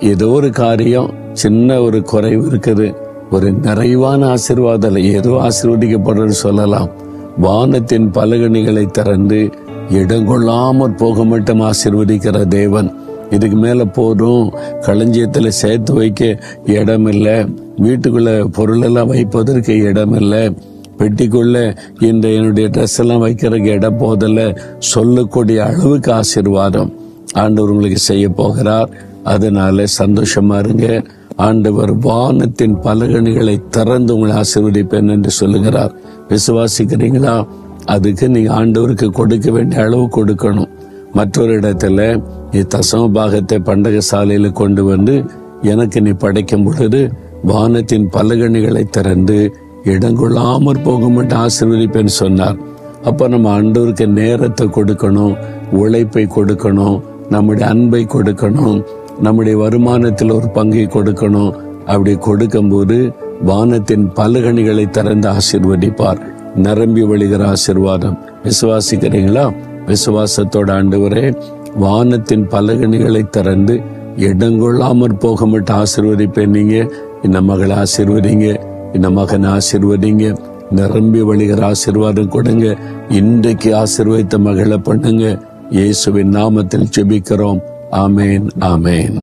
ஏதோ ஒரு காரியம், சின்ன ஒரு குறைவு இருக்குது, ஒரு நிறைவான ஆசீர்வாதம், ஏதோ ஆசீர்வதிக்கப்படுறது சொல்லலாம். வானத்தின் பலகணிகளை திறந்து இடங்கொள்ளாமற் போக மட்டும் ஆசீர்வதிக்கிற தேவன். இதுக்கு மேல போதும், களஞ்சியத்துல சேர்த்து வைக்க இடம் இல்லை, வீட்டுக்குள்ள பொருளெல்லாம் வைப்பதற்கு இடம் இல்லை, பெட்டிக்குள்ள இந்த என்னுடைய ட்ரெஸ் எல்லாம் வைக்கிறதுக்கு இடம் போதில்ல, சொல்லக்கூடிய அளவுக்கு ஆசீர்வாதம் ஆண்டவர் உங்களுக்கு செய்ய போகிறார். அதனால சந்தோஷமா இருங்க. ஆண்டவர் வானத்தின் பலகணிகளை திறந்து உங்களை ஆசீர்வதிப்பேன் என்று சொல்லுகிறார். விசுவாசிக்கிறீங்களா? அதுக்கு நீங்க ஆண்டவருக்கு கொடுக்க வேண்டிய அளவு கொடுக்கணும். மற்றொரு இடத்துல நீ தசம பாகத்தை பண்டக சாலையில கொண்டு வந்து எனக்கு நீ படைக்கும் பொழுது வானத்தின் பலகணிகளை திறந்து இடங்கொள்ளாமற் போக மட்டும் ஆசீர்வதிப்பேன்னு சொன்னார். அப்ப நம்ம ஆண்டவருக்கு நேரத்தை கொடுக்கணும், உழைப்பை கொடுக்கணும், நம்முடைய அன்பை கொடுக்கணும், நம்முடைய வருமானத்தில் ஒரு பங்கை கொடுக்கணும். அப்படி கொடுக்கும் போது வானத்தின் பலகணிகளை திறந்து ஆசீர்வதிப்பார். நிரம்பி வழிகிற ஆசீர்வாதம். விசுவாசிக்கிறீங்களா? விசுவாசத்தோட ஆண்டவரே, வானத்தின் பலகணிகளை திறந்து இடங்கொள்ளாமற் போக மட்டும் ஆசீர்வதிப்பேன். நீங்க இந்த மகளை ஆசீர்வதிங்க, இந்த மகனை ஆசீர்வதிங்க, நிரம்பி வழிகிற ஆசீர்வாதம் கொடுங்க. இன்றைக்கு ஆசீர்வதித்த மகளை பண்ணுங்க. இயேசுவின் நாமத்தில் ஜெபிக்கிறோம். ஆமேன், ஆமேன்.